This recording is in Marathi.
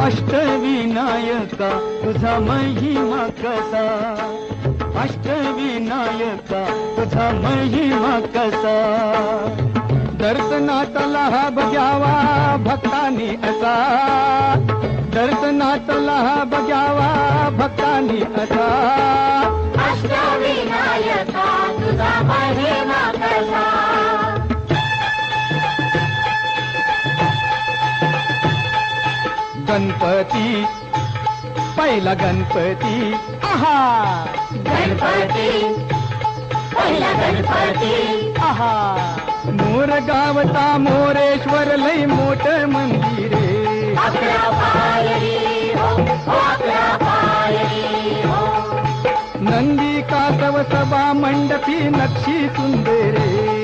अष्टविनायका तुझा महिमा कसा, अष्टविनायका तुझा महिमा कसा. दर्शनातला हा बघ्यावा भक्तांनी असा, दर्शनातला हा बघ्यावा भक्तांनी असा. अष्टविनायका तुझा महिमा कसा. गणपती पहिला गणपती, आहा गणपती पहिला गणपती, आहा. मोर गावता मोरेश्वर लय मोठ मंदिरे, 11 पायरी हो, 11 पायरी हो. नंदी कासव सभा मंडपी नक्षी सुंदरे,